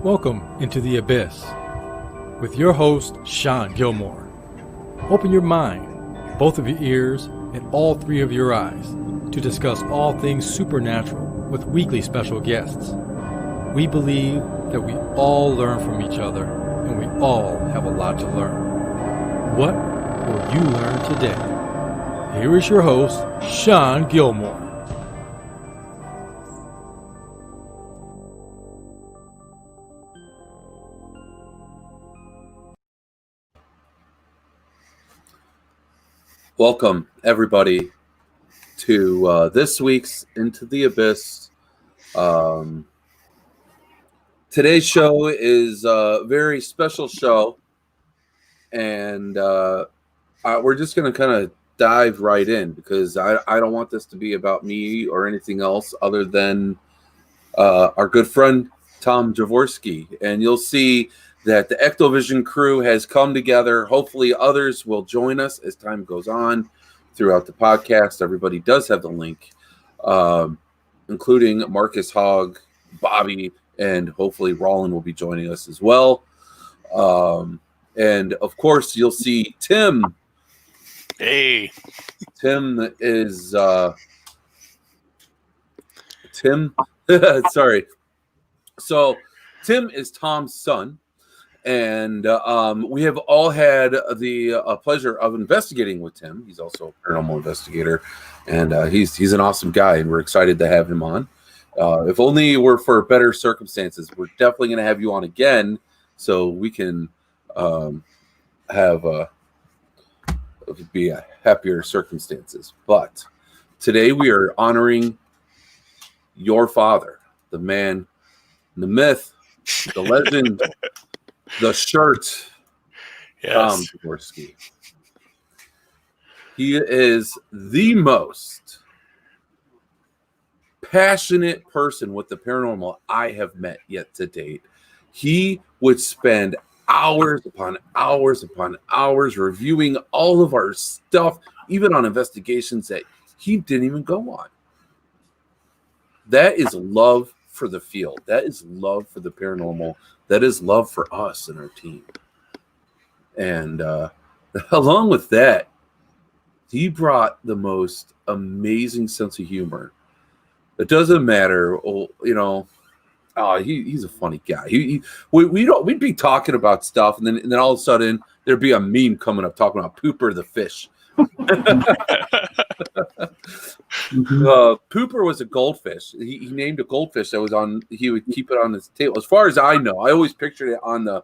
Welcome into the Abyss with your host, Sean Gilmore. Open your mind, both of your ears, and all three of your eyes to discuss all things supernatural with weekly special guests. We believe that we all learn from each other and we all have a lot to learn. What will you learn today? Here is your host, Sean Gilmore. Welcome, everybody, to this week's Into the Abyss. Today's show is a very special show, and we're just going to kind of dive right in because I don't want this to be about me or anything else other than our good friend, Tom Javorsky. And you'll see that the EctoVision crew has come together. Hopefully others will join us as time goes on throughout the podcast. Everybody does have the link, including Marcus Hogg, Bobby, and hopefully Roland will be joining us as well. And of course, you'll see Tim. Hey. Tim is sorry. So Tim is Tom's son. And we have all had the pleasure of investigating with Tim. He's also a paranormal investigator, and he's an awesome guy, and we're excited to have him on. If only we're for better circumstances, we're definitely going to have you on again so we can be happier circumstances. But today we are honoring your father, the man, the myth, the legend. The shirt, yes. Tom Javorsky. He is the most passionate person with the paranormal I have met yet to date. He would spend hours upon hours upon hours reviewing all of our stuff, even on investigations that he didn't even go on. That is love for the field. That is love for the paranormal. That is love for us and our team. And along with that, he brought the most amazing sense of humor. It doesn't matter, he's a funny guy. We'd be talking about stuff, and then all of a sudden there'd be a meme coming up talking about Pooper the fish. Pooper was a goldfish. He named a goldfish that was on. He would keep it on his table. As far as I know, I always pictured it on the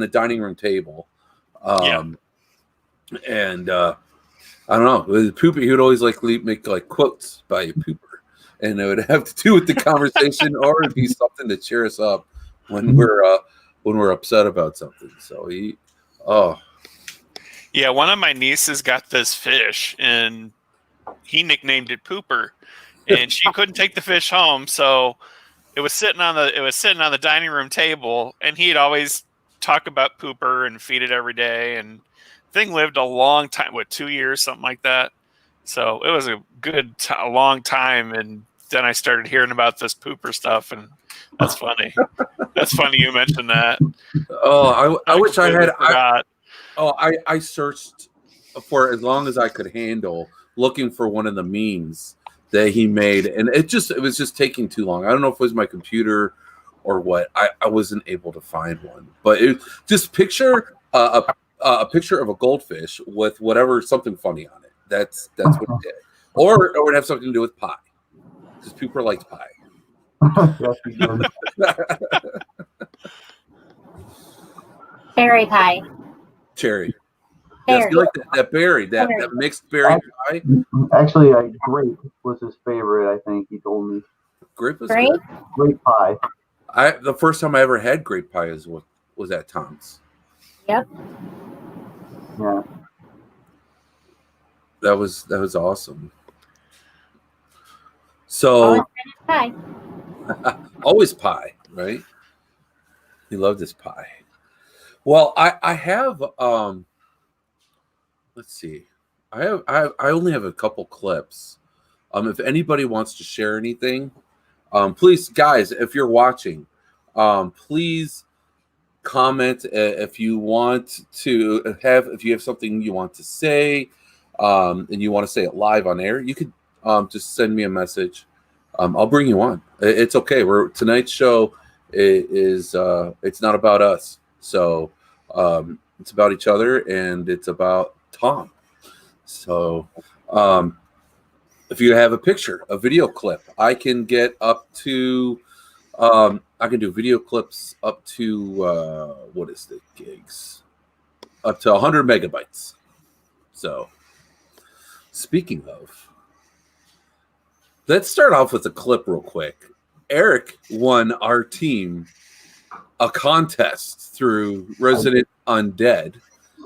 dining room table. And I don't know. With Pooper, he would always make quotes by Pooper, and it would have to do with the conversation, or it'd be something to cheer us up when we're upset about something. So Yeah, one of my nieces got this fish, and he nicknamed it Pooper, and she couldn't take the fish home, so it was sitting on the dining room table, and he'd always talk about Pooper and feed it every day, and thing lived a long time, 2 years, something like that. So it was a long time, and then I started hearing about this Pooper stuff, and that's funny. That's funny you mentioned that. Oh, I wish I had. Forgot. I searched for as long as I could handle, looking for one of the memes that he made, and it was just taking too long. I don't know if it was my computer or what. I wasn't able to find one, but just picture a picture of a goldfish with something funny on it. That's what it did, or it would have something to do with pie, because people liked pie. Berry pie. Cherry. Yes, you like that berry, that mixed berry pie? Actually, grape was his favorite, I think he told me. Grape was Grape? Grape pie. The first time I ever had grape pie was at Tom's. Yep. Yeah. That was awesome. So Pie. always pie, right? He loved his pie. Well, I have let's see. I only have a couple clips. If anybody wants to share anything, please, guys, if you're watching, Please comment if you want to if you have something you want to say, and you want to say it live on air. You could just send me a message. I'll bring you on. It's okay. Tonight's show is it's not about us. So it's about each other, and it's about Tom. So if you have a picture, a video clip, I can get up to I can do video clips up to what is the gigs? Up to 100 megabytes. So speaking of, let's start off with a clip real quick. Eric won our team a contest through Resident Undead.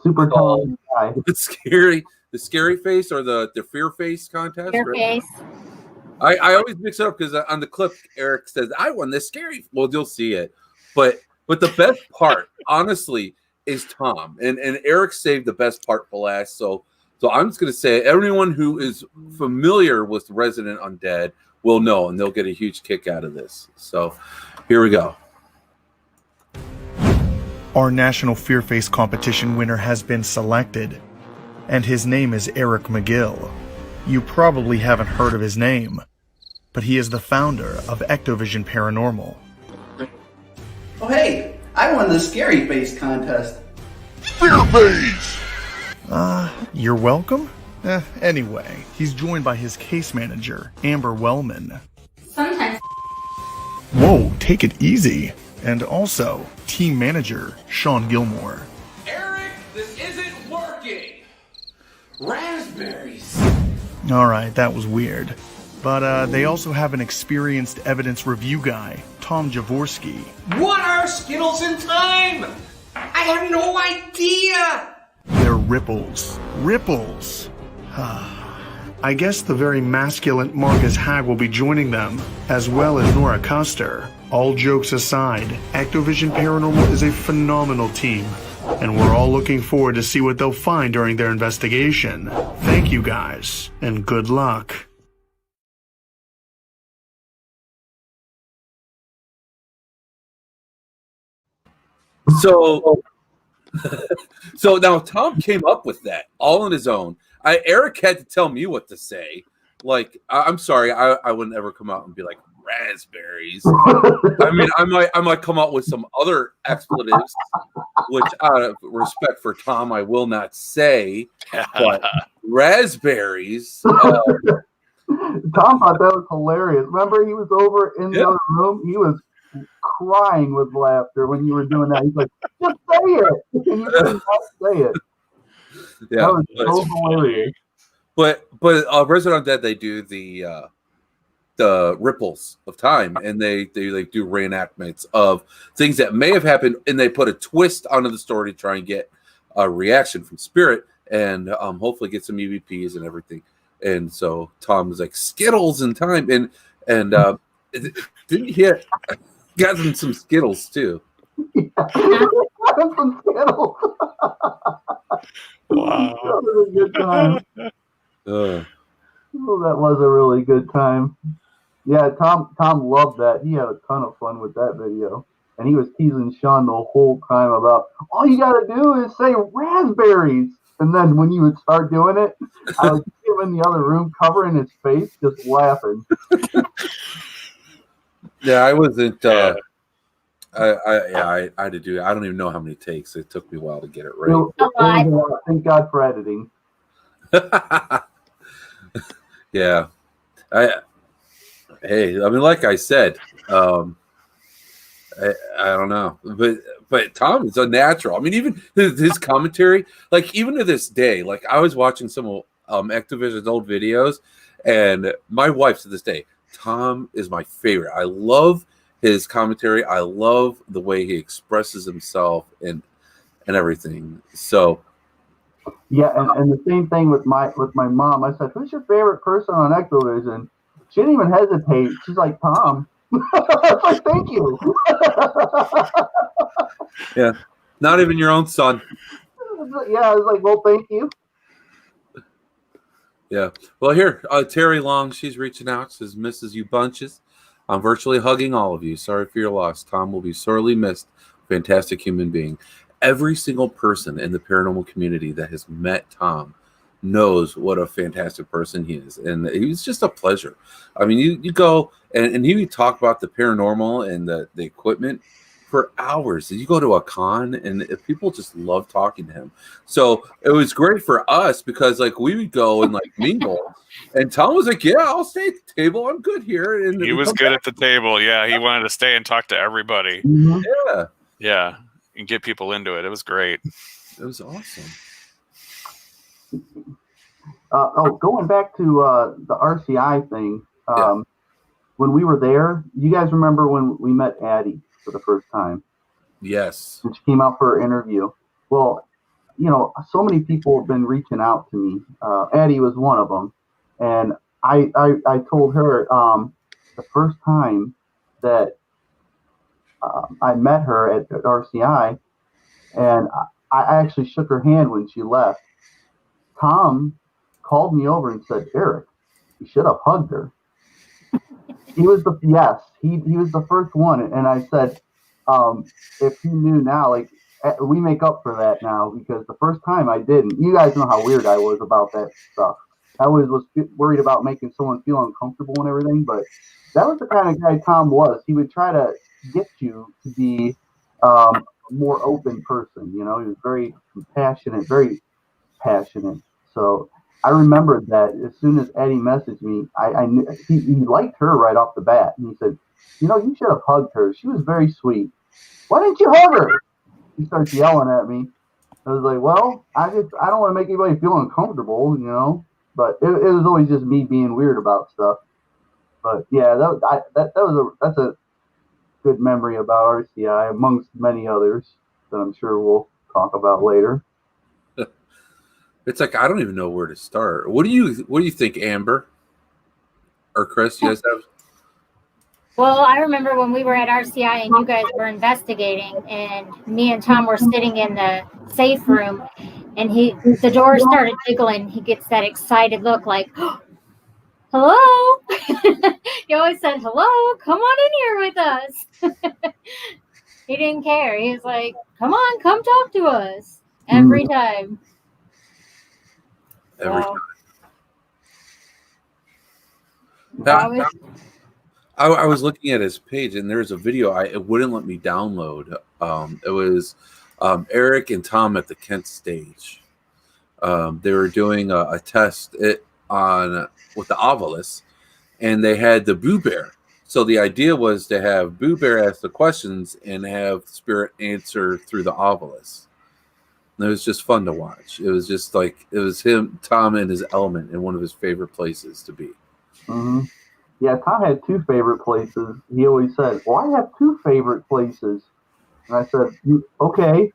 Super talented guy. The scary face or the fear face contest. Your right? face. I always mix it up because on the clip Eric says I won this scary. Well, you'll see it, but the best part, honestly, is Tom and Eric saved the best part for last. So I'm just gonna say everyone who is familiar with Resident Undead will know, and they'll get a huge kick out of this. So here we go. Our National Fear Face competition winner has been selected, and his name is Eric McGill. You probably haven't heard of his name, but he is the founder of EctoVision Paranormal. Oh hey, I won the Scary Face contest. Fear Face! You're welcome? Anyway, he's joined by his case manager, Amber Wellman. Sometimes. Whoa, take it easy. And also, team manager, Sean Gilmore. Eric, this isn't working. Raspberries. Alright, that was weird. But they also have an experienced evidence review guy, Tom Javorsky. What are Skittles in time? I have no idea. They're ripples. Ripples! I guess the very masculine Marcus Hag will be joining them, as well as Nora Custer. All jokes aside, EctoVision Paranormal is a phenomenal team, and we're all looking forward to see what they'll find during their investigation. Thank you guys, and good luck. So now Tom came up with that all on his own. Eric had to tell me what to say. Like, I'm sorry, I wouldn't ever come out and be like raspberries. I mean, I might come out with some other expletives, which out of respect for Tom, I will not say. But raspberries. Tom thought that was hilarious. Remember, he was over in the other room. He was crying with laughter when you were doing that. He's like, "Just say it," and you did not say it. Yeah, that was so hilarious. But Resident Undead, they do the ripples of time, and they do reenactments of things that may have happened, and they put a twist onto the story to try and get a reaction from spirit, and hopefully get some EVPs and everything. And so Tom was like Skittles in time, and didn't he got him some Skittles too? Some Skittles. Wow. That was a good time. Oh, that was a really good time. Yeah, Tom loved that. He had a ton of fun with that video. And he was teasing Sean the whole time about, all you got to do is say raspberries. And then when you would start doing it, I would see him in the other room covering his face, just laughing. Yeah, I wasn't. I had to do. I don't even know how many takes. It took me a while to get it right. Thank God for editing. Yeah, I mean, like I said, I don't know, but Tom is unnatural. I mean, even his commentary, like even to this day, like I was watching some of EctoVision's old videos, and my wife to this day, Tom is my favorite. I love his commentary. I love the way he expresses himself and everything. So. Yeah, and the same thing with my mom. I said, "Who's your favorite person on EctoVision?" She didn't even hesitate. She's like, "Tom." I was like, "Thank you." Yeah, not even your own son. Yeah, I was like, "Well, thank you." Yeah. Well, here, Terry Long, she's reaching out, says, "Misses you bunches." I'm virtually hugging all of you. Sorry for your loss. Tom will be sorely missed. Fantastic human being. Every single person in the paranormal community that has met Tom knows what a fantastic person he is. And he was just a pleasure. I mean, you go and he would talk about the paranormal and the equipment for hours. You go to a con and people just love talking to him. So it was great for us because like we would go and like mingle. And Tom was like, yeah, I'll stay at the table. I'm good here. And he was good at the table. Yeah, he wanted to stay and talk to everybody. Mhm. Yeah. Yeah, and get people into it. It was great. It was awesome. Going back to the RCI thing, when we were there, you guys remember when we met Addie for the first time? Yes. And she came out for her interview. Well, you know, so many people have been reaching out to me. Addie was one of them. And I told her the first time that I met her at RCI, and I actually shook her hand when she left. Tom called me over and said, Eric, you should have hugged her. He was the first one. And I said, if he knew now, like, we make up for that now, because the first time I didn't. You guys know how weird I was about that stuff. I always was worried about making someone feel uncomfortable and everything, but that was the kind of guy Tom was. He would try to get you to be a more open person. You know, he was very compassionate, very passionate. So I remembered that as soon as Eddie messaged me, I knew he liked her right off the bat. And he said, you know, you should have hugged her. She was very sweet. Why didn't you hug her? He starts yelling at me. I was like, well, I don't want to make anybody feel uncomfortable, you know. But it was always just me being weird about stuff. But yeah, that's a good memory about RCI amongst many others that I'm sure we'll talk about later. It's like I don't even know where to start. What do you think, Amber or Chris? You guys have? Well, I remember when we were at RCI and you guys were investigating, and me and Tom were sitting in the safe room, and the door started jiggling. He gets that excited look, like, oh, hello. He always said, hello, come on in here with us. He didn't care. He was like, come on, come talk to us every time. Every time. I was looking at his page, and there's a video it wouldn't let me download. It was Eric and Tom at the Kent stage. They were doing a test with the Ovilus, and they had the Boo Bear. So the idea was to have Boo Bear ask the questions and have Spirit answer through the Ovilus. And it was just fun to watch. It was just like it was Tom in his element in one of his favorite places to be. Mm-hmm. Yeah, Tom had two favorite places. He always said, well, I have two favorite places. And I said, okay.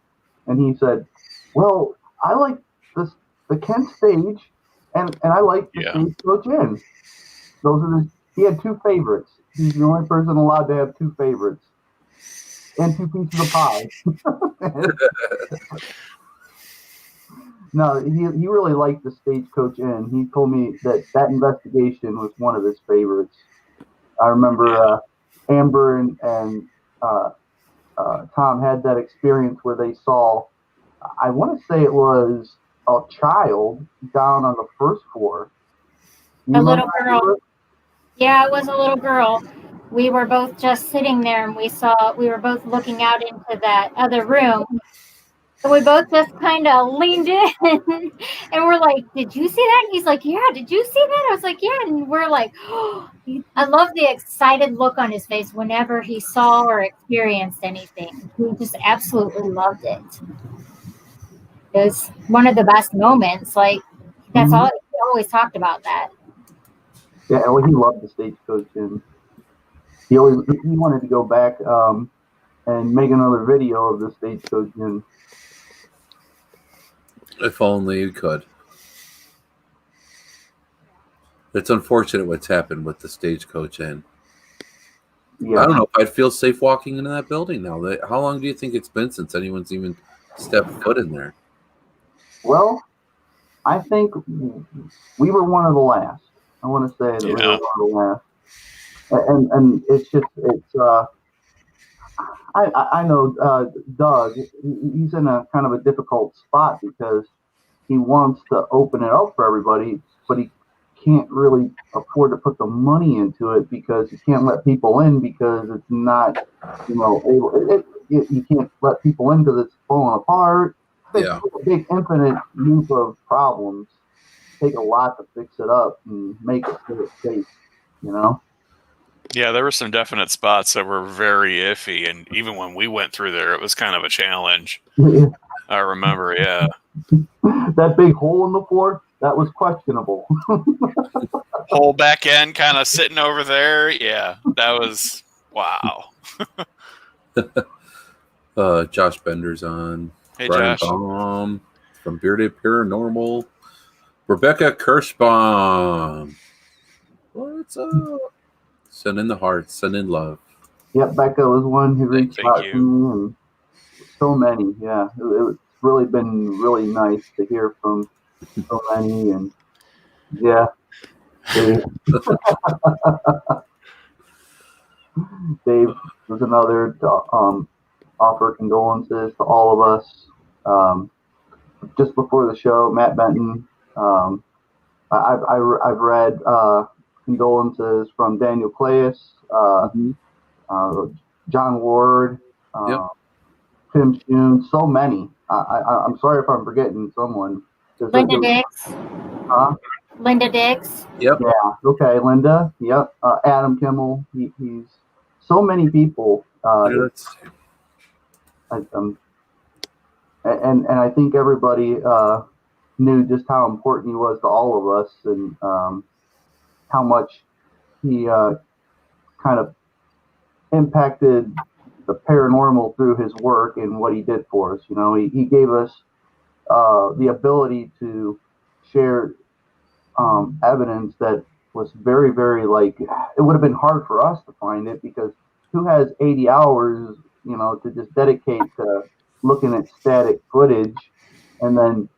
And he said, well, I like the Kent stage, and I like the Stagecoach Inn. He had two favorites. He's the only person allowed to have two favorites. And two pieces of pie. No, he really liked the Stagecoach Inn. He told me that investigation was one of his favorites. I remember Amber and Tom had that experience where they saw, I want to say it was a child down on the first floor. A little girl. Yeah, it was a little girl. We were both just sitting there, and we were both looking out into that other room. So we both just kind of leaned in, and we're like, did you see that? And he's like, yeah, did you see that? I was like, yeah. And we're like, oh, I love the excited look on his face whenever he saw or experienced anything. He just absolutely loved it. It was one of the best moments. Like, that's all, he always talked about that. Yeah, well, he loved the Stagecoach, and he wanted to go back and make another video of the Stagecoach, and if only you could. It's unfortunate what's happened with the Stagecoach Inn. Yeah. I don't know if I'd feel safe walking into that building now. How long do you think it's been since anyone's even stepped foot in there? Well, I think we were one of the last. I want to say that we were one of the last. and it's I know Doug. He's in a kind of a difficult spot because he wants to open it up for everybody, but he can't really afford to put the money into it because he can't let people in because it's not, able. You can't let people in because it's falling apart. It's a big infinite loop of problems. Take a lot to fix it up and make it safe, Yeah, there were some definite spots that were very iffy, and even when we went through there, it was kind of a challenge. I remember, yeah. That big hole in the floor, that was questionable. Whole back end kind of sitting over there. Yeah, that was, wow. Josh Bender's on. Hey, Brian Josh. Baum from Bearded Paranormal. Rebecca Kirschbaum. What's up? Send in the hearts, send in love. Yep, Becca was one who reached out to me, and so many. Yeah, it's really been really nice to hear from so many, and yeah, Dave was another to offer condolences to all of us. Just before the show, Matt Benton. I've read condolences from Daniel Claes, John Ward, Tim Shune, so many. I'm sorry if I'm forgetting someone. Linda Dix. Linda Dix. Yep. Yeah. Okay, Linda. Yep. Adam Kimmel. He's so many people. And I think everybody knew just how important he was to all of us, and how much he kind of impacted the paranormal through his work and what he did for us. He gave us the ability to share evidence that was very, very, it would have been hard for us to find it, because who has 80 hours, to just dedicate to looking at static footage and then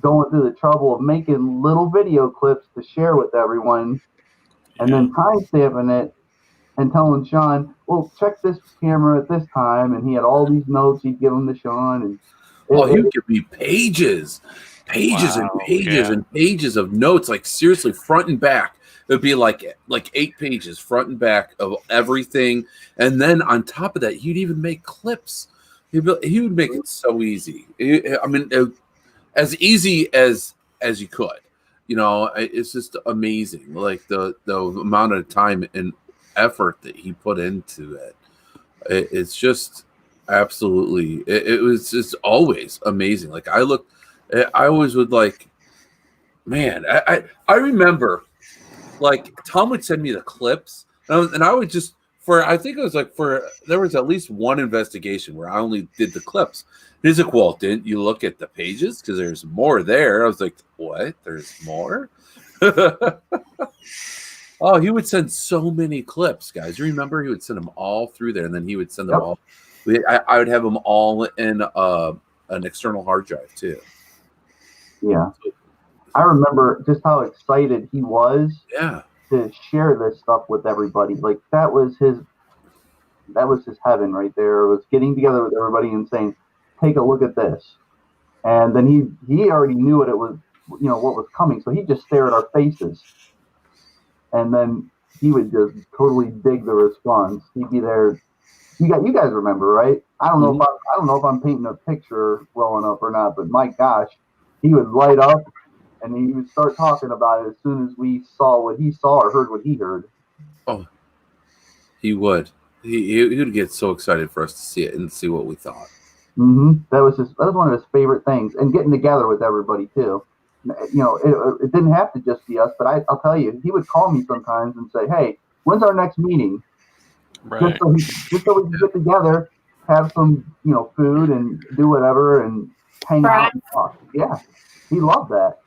going through the trouble of making little video clips to share with everyone, and then time-stamping it and telling Sean, well, check this camera at this time, and he had all these notes he'd give them to Sean. And he would give me pages and pages and pages of notes, like seriously, front and back. It would be like 8 pages, front and back of everything, and then on top of that, he'd even make clips. He would make it so easy. As easy as you could. It's just amazing, like the amount of time and effort that he put into it. It's just absolutely, it was just always amazing. Like I always would man, I remember, like, Tom would send me the clips, and I would just, I think it was there was at least one investigation where I only did the clips. He's like, well, didn't you look at the pages? Because there's more there. I was like, what? There's more? Oh, he would send so many clips, guys. You remember? He would send them all through there, and then he would send them all. I would have them all in an external hard drive, too. Yeah. I remember just how excited he was to share this stuff with everybody. Like, that was his heaven right there. It was getting together with everybody and saying, take a look at this. And then he already knew what it was, what was coming. So he'd just stare at our faces. And then he would just totally dig the response. He'd be there. You guys remember, right? I don't know if I'm painting a picture well enough or not, but my gosh, he would light up and he would start talking about it as soon as we saw what he saw or heard what he heard. Oh, he would. He would get so excited for us to see it and see what we thought. Mm-hmm. That was one of his favorite things, and getting together with everybody too. It didn't have to just be us, but I'll tell you, he would call me sometimes and say, "Hey, when's our next meeting?" Right. Just so we can get together, have some food and do whatever and hang out and talk. Yeah, he loved that.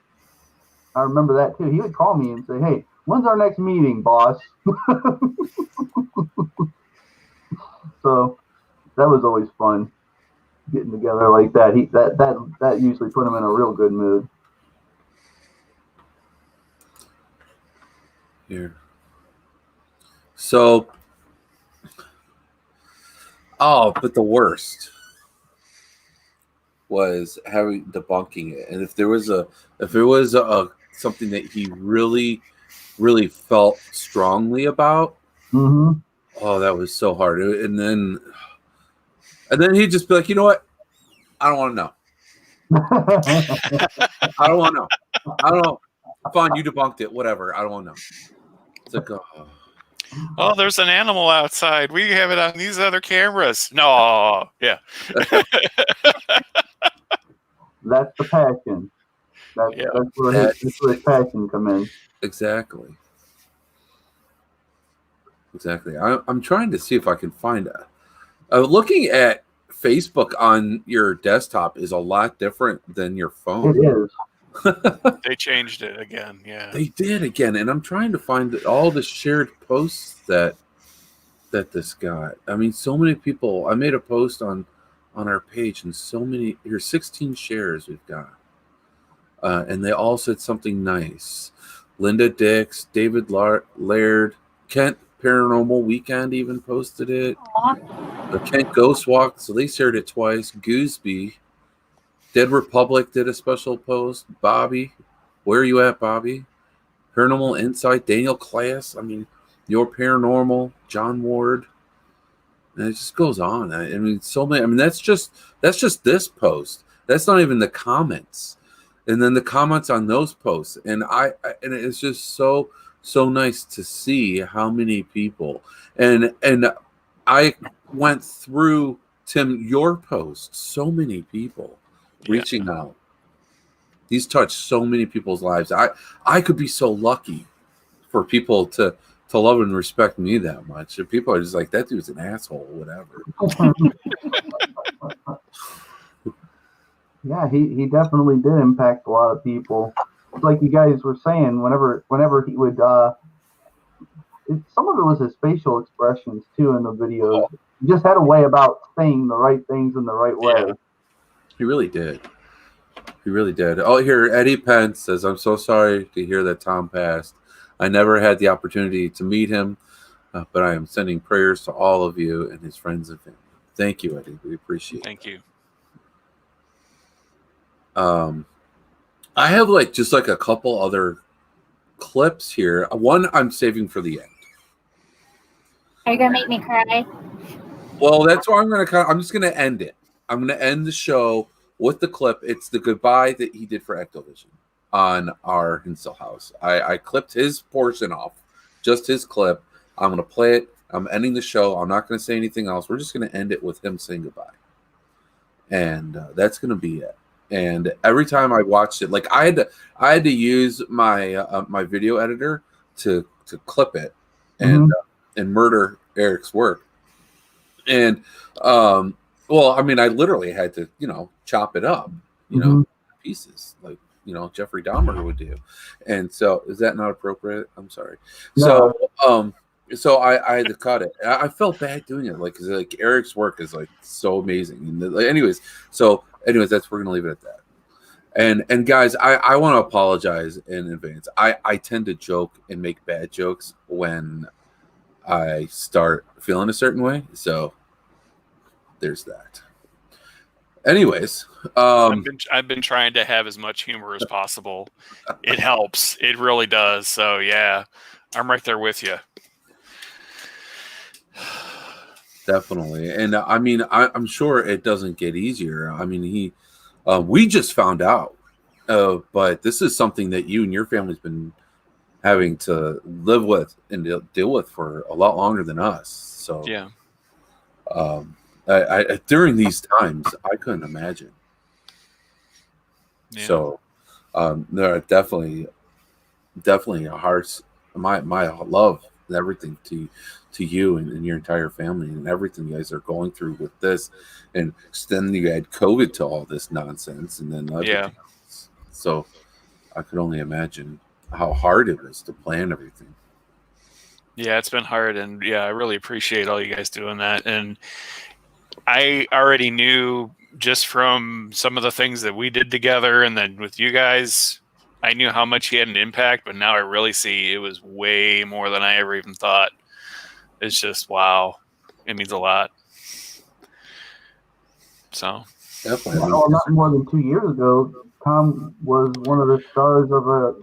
I remember that too. He would call me and say, "Hey, when's our next meeting, boss?" So that was always fun, getting together like that. That usually put him in a real good mood. Here. So, but the worst was having debunking it, and if there was a something that he really felt strongly about, oh, that was so hard. And then he'd just be like, you know what? I don't want to know. I don't want to know. I don't know. Fine, you debunked it. Whatever. I don't want to know. It's like, oh, there's an animal outside. We have it on these other cameras. No, yeah. That's the passion. That's where his passion come in. Exactly. I'm trying to see if I can find looking at Facebook on your desktop is a lot different than your phone. It is. They changed it again. Yeah, they did again, and I'm trying to find all the shared posts that this got. I mean, so many people. I made a post on our page, and so many. Here's 16 shares we've got, and they all said something nice. Linda Dix, David Laird, Kent Paranormal Weekend even posted it. The Kent Ghost Walk, so they shared it twice. Gooseby, Dead Republic did a special post. Bobby, where are you at, Bobby? Paranormal Insight, Daniel Class. I mean, Your Paranormal, John Ward, and it just goes on. I mean, so many. I mean, that's just this post. That's not even the comments, and then the comments on those posts. And and it's just so nice to see how many people. And I went through, Tim, your post. So many people reaching out. These touched so many people's lives. I could be so lucky for people to love and respect me that much. If people are just like, that dude's an asshole, whatever. Yeah, he definitely did impact a lot of people. Like you guys were saying, whenever he would, some of it was his facial expressions too in the videos. He just had a way about saying the right things in the right way. Yeah. He really did. He really did. Oh, here, Eddie Pence says, I'm so sorry to hear that Tom passed. I never had the opportunity to meet him, but I am sending prayers to all of you and his friends and family. Thank you, Eddie. We appreciate it. Thank you. I have just a couple other clips here. One I'm saving for the end. Are you gonna make me cry? Well, that's why I'm just gonna end it. I'm gonna end the show with the clip. It's the goodbye that he did for EctoVision on our Hinsel house. I clipped his portion off, just his clip. I'm gonna play it. I'm ending the show. I'm not gonna say anything else. We're just gonna end it with him saying goodbye, and that's gonna be it. And every time I watched it, I had to use my my video editor to clip it and murder Eric's work. And well, I mean, I literally had to chop it up, pieces like Jeffrey Dahmer would do. And so, is that not appropriate? I'm sorry. No. So I had to cut it. I felt bad doing it, because Eric's work is so amazing. And anyways, that's we're gonna leave it at that. And guys, I want to apologize in advance. I tend to joke and make bad jokes when I start feeling a certain way. So there's that. Anyways, I've been trying to have as much humor as possible. It helps. It really does. So yeah, I'm right there with you. Definitely. And I mean, I'm sure it doesn't get easier. I mean, we just found out, but this is something that you and your family's been having to live with and deal with for a lot longer than us. So yeah. I during these times, I couldn't imagine. Yeah. So there are definitely hearts. My love and everything to you and your entire family and everything you guys are going through with this, and then you add COVID to all this nonsense, and then everything else. So I could only imagine how hard it was to plan everything. Yeah, it's been hard, and I really appreciate all you guys doing that. And I already knew just from some of the things that we did together, and then with you guys, I knew how much he had an impact, but now I really see it was way more than I ever even thought. is just wow. It means a lot. So Definitely. Well, not more than 2 years ago, Tom was one of the stars of a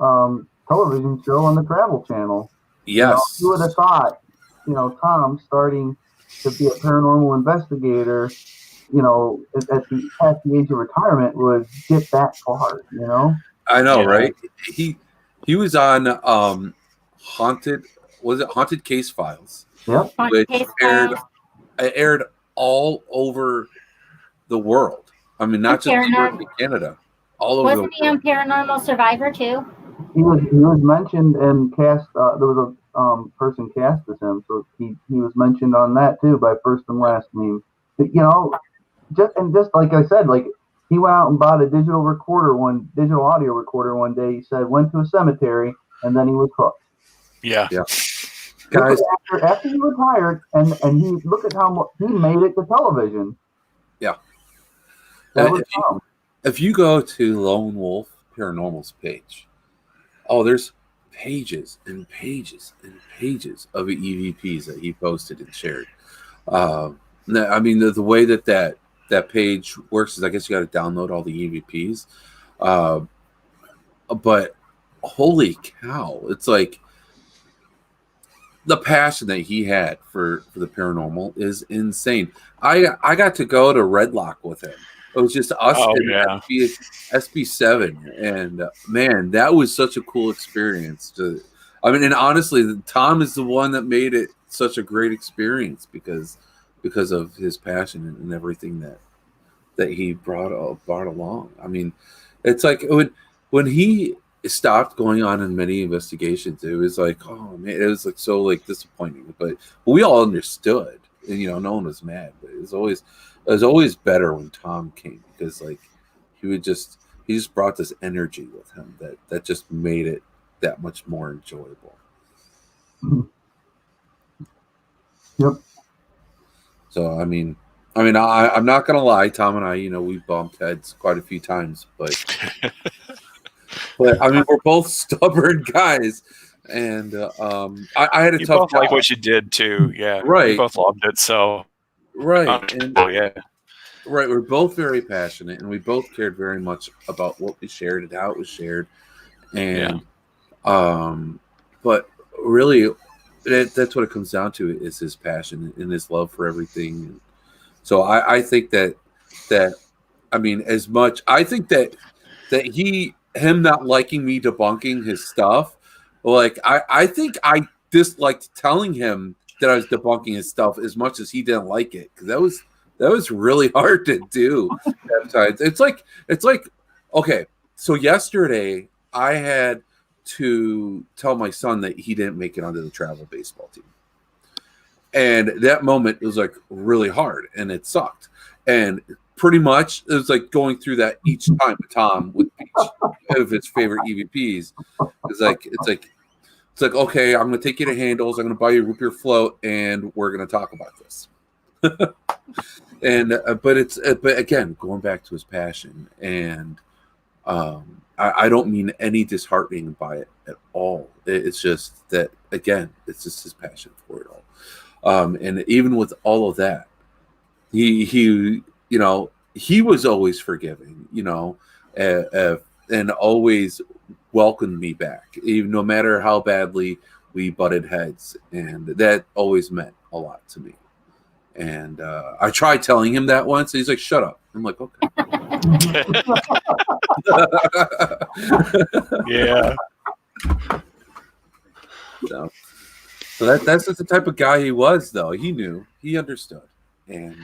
television show on the Travel Channel. Yes. Who would have thought, Tom starting to be a paranormal investigator, at past the age of retirement would get that far, I know, Yeah. right? He was on Haunted Case Files? Yep. Which aired all over the world. I mean, not just in Canada, all over the world. Wasn't he on Paranormal Survivor too? He was mentioned and cast. There was a person cast as him, so he was mentioned on that too by first and last name. But, just like I said, like he went out and bought a digital audio recorder one day. He said went to a cemetery and then he was hooked. yeah. Guys, after he retired and he look at how much he made it to television. Yeah. That was Tom. If you go to Lone Wolf Paranormal's page, there's pages and pages and pages of EVPs that he posted and shared. I mean, the way that page works is I guess you got to download all the EVPs. But holy cow, it's like the passion that he had for the paranormal is insane. I got to go to Red Lock with him. It was just us and SB7, and man, that was such a cool experience. And honestly, Tom is the one that made it such a great experience because of his passion and everything that he brought along. I mean, it's like when he stopped going on in many investigations, it was like, oh man, it was like so like disappointing. But we all understood, and no one was mad. But it was always better when Tom came because like he just brought this energy with him that just made it that much more enjoyable. Yep. So I'm not gonna lie, Tom and I, we bumped heads quite a few times, but I mean we're both stubborn guys, and I had a tough both like what you did too, yeah. Right. We both loved it, so right. And yeah. Right, we're both very passionate, and we both cared very much about what we shared and how it was shared, and but really, that's what it comes down to is his passion and his love for everything. So I think that I mean, as much I think that him not liking me debunking his stuff, like I think I disliked telling him that I was debunking his stuff as much as he didn't like it because that was really hard to do at times. It's like, okay, so yesterday I had to tell my son that he didn't make it onto the travel baseball team. And that moment was like really hard and it sucked. And pretty much it was like going through that each time with Tom with each of his favorite EVPs. It's like, okay, I'm going to take you to Handles. I'm going to buy you a root beer float and we're going to talk about this. And but again, going back to his passion, and I don't mean any disheartening by it at all. It's just that again, it's just his passion for it all. And even with all of that, he was always forgiving, and always welcomed me back, even no matter how badly we butted heads, and that always meant a lot to me. And I tried telling him that once. He's like, "Shut up." I'm like, "Okay." Yeah. So that's just the type of guy he was, though. He knew, he understood, and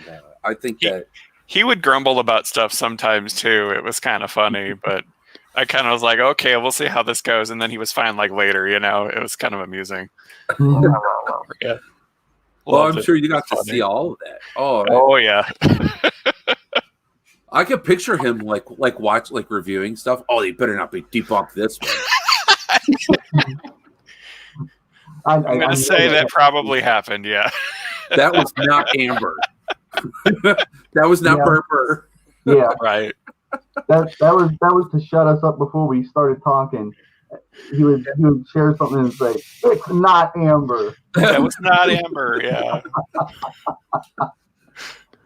I think that he would grumble about stuff sometimes too. It was kind of funny, but I kind of was like, "Okay, we'll see how this goes." And then he was fine like later. It was kind of amusing. Yeah. Well, I'm sure you got to see all of that. Oh yeah. I could picture him like reviewing stuff. Oh, they better not be debunked this way. I'm going to say that probably happened. Yeah. That was not Amber. That was not Burper. Yeah. Right. That was to shut us up before we started talking. he would share something and say, "It's not Amber." That was not Amber. Yeah.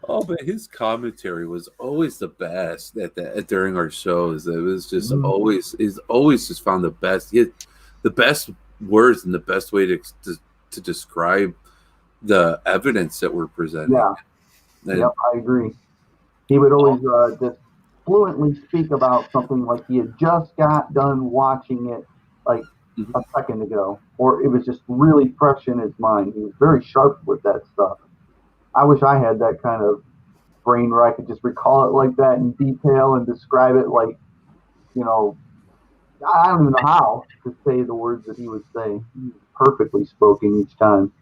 Oh, but his commentary was always the best during our shows. It was just always just found the best. He had the best words and the best way to describe the evidence that we're presenting. Yeah, And, I agree. He would always just fluently speak about something like he had just got done watching it like a second ago, or it was just really fresh in his mind. He was very sharp with that stuff. I wish I had that kind of brain where I could just recall it like that in detail and describe it like, I don't even know how to say the words that he would say. He was perfectly spoken each time.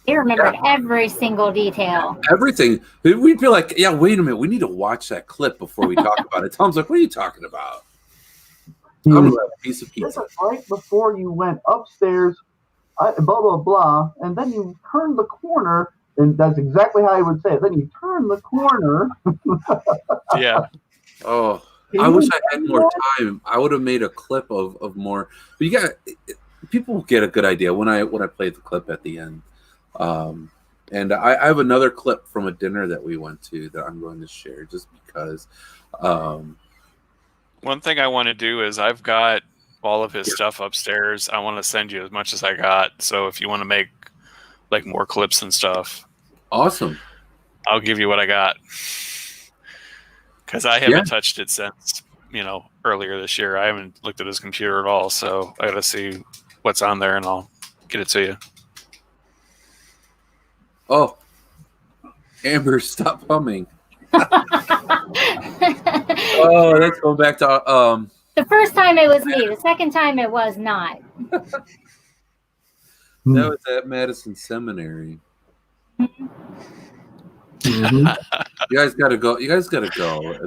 He remembered every single detail. Everything. We'd be like, yeah, wait a minute. We need to watch that clip before we talk about it. Tom's like, what are you talking about? I'm going to have a piece of pizza. This is right before you went upstairs, blah, blah, blah, and then you turned the corner, and that's exactly how he would say it. Then you turn the corner. Yeah. Oh, I wish I had more time. I would have made a clip of more. But people get a good idea when I play the clip at the end. And I have another clip from a dinner that we went to that I'm going to share just because. One thing I want to do is I've got all of his stuff upstairs. I want to send you as much as I got. So if you want to make like more clips and stuff, awesome. I'll give you what I got. Because I haven't touched it since, earlier this year. I haven't looked at his computer at all. So I got to see what's on there and I'll get it to you. Oh, Amber, stop humming. Oh, let's go back to the first time it was me. The second time it was not. That was at Madison Seminary. You guys gotta go.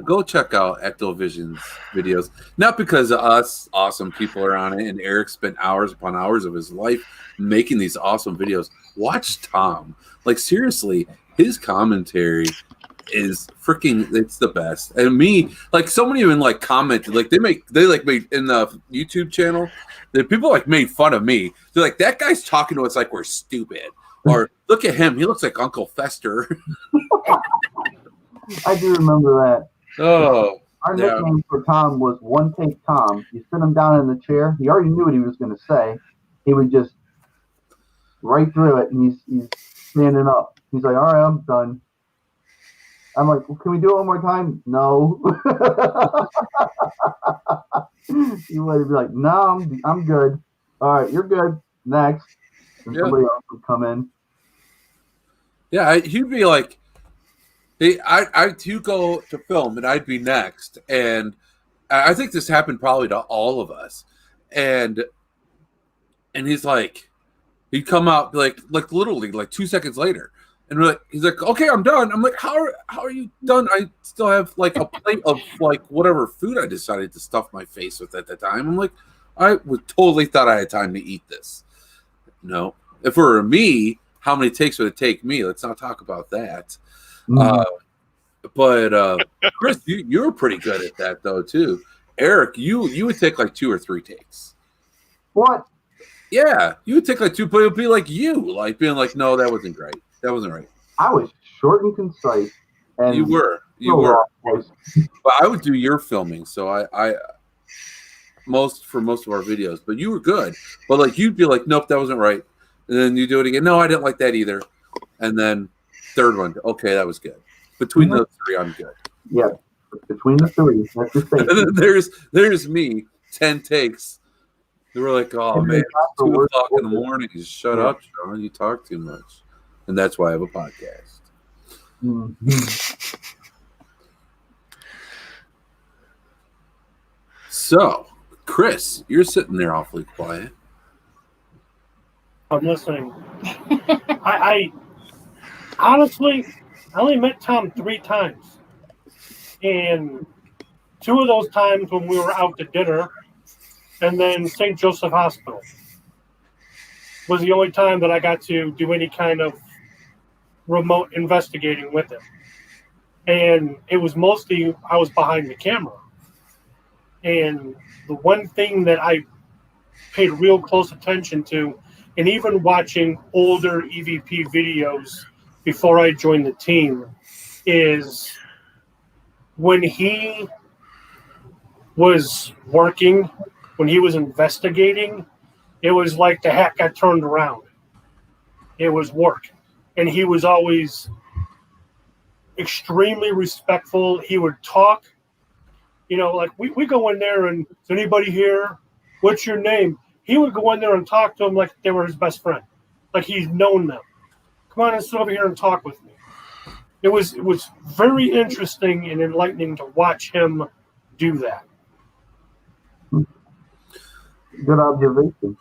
Go check out EctoVision's videos. Not because of us, awesome people are on it, and Eric spent hours upon hours of his life making these awesome videos. Watch Tom. Like, seriously, his commentary is freaking, it's the best. And me, like, someone even like commented, like they made in the YouTube channel, that people like made fun of me. They're like, that guy's talking to us like we're stupid. Or look at him, he looks like Uncle Fester. I do remember that. Oh. Our nickname for Tom was One Take Tom. You sit him down in the chair, he already knew what he was going to say. He would just right through it, and he's standing up. He's like, all right, I'm done. I'm like, well, can we do it one more time? No. He would be like, no, I'm good. All right, you're good. Next. And somebody else would come in. Yeah, he'd be like, he'd go to film, and I'd be next. And I think this happened probably to all of us. And he's like, he'd come out like literally like 2 seconds later. And he's like, okay, I'm done. I'm like, how are you done? I still have like a plate of like whatever food I decided to stuff my face with at the time. I'm like, I would totally thought I had time to eat this. No, if it were me, how many takes would it take me? Let's not talk about that. But Chris, you were pretty good at that though too. Eric, you would take like 2 or 3 takes. What? Yeah, you would take like 2, but it would be like you, like being like, no, that wasn't great. That wasn't right. I was short and concise. And you were. But I would do your filming, so I most of our videos. But you were good. But like you'd be like, nope, that wasn't right. And then you do it again. No, I didn't like that either. And then third one, okay, that was good. Between those 3, I'm good. Yeah, between the 3, that's the thing. And then there's me, 10 takes. They were like, oh man, it's 2 o'clock in the morning. Just shut up, Sean. You talk too much. And that's why I have a podcast. So, Chris, you're sitting there awfully quiet. I'm listening. I honestly, I only met Tom 3 times. And 2 of those times when we were out to dinner, and then St. Joseph Hospital was the only time that I got to do any kind of remote investigating with him. And it was mostly I was behind the camera. And the one thing that I paid real close attention to, and even watching older EVP videos before I joined the team, is when he was working, when he was investigating, it was like the hat got turned around. It was work. And he was always extremely respectful. He would talk, like we go in there and, is anybody here? What's your name? He would go in there and talk to them like they were his best friend. Like he's known them. Come on and sit over here and talk with me. It was very interesting and enlightening to watch him do that. Good observation.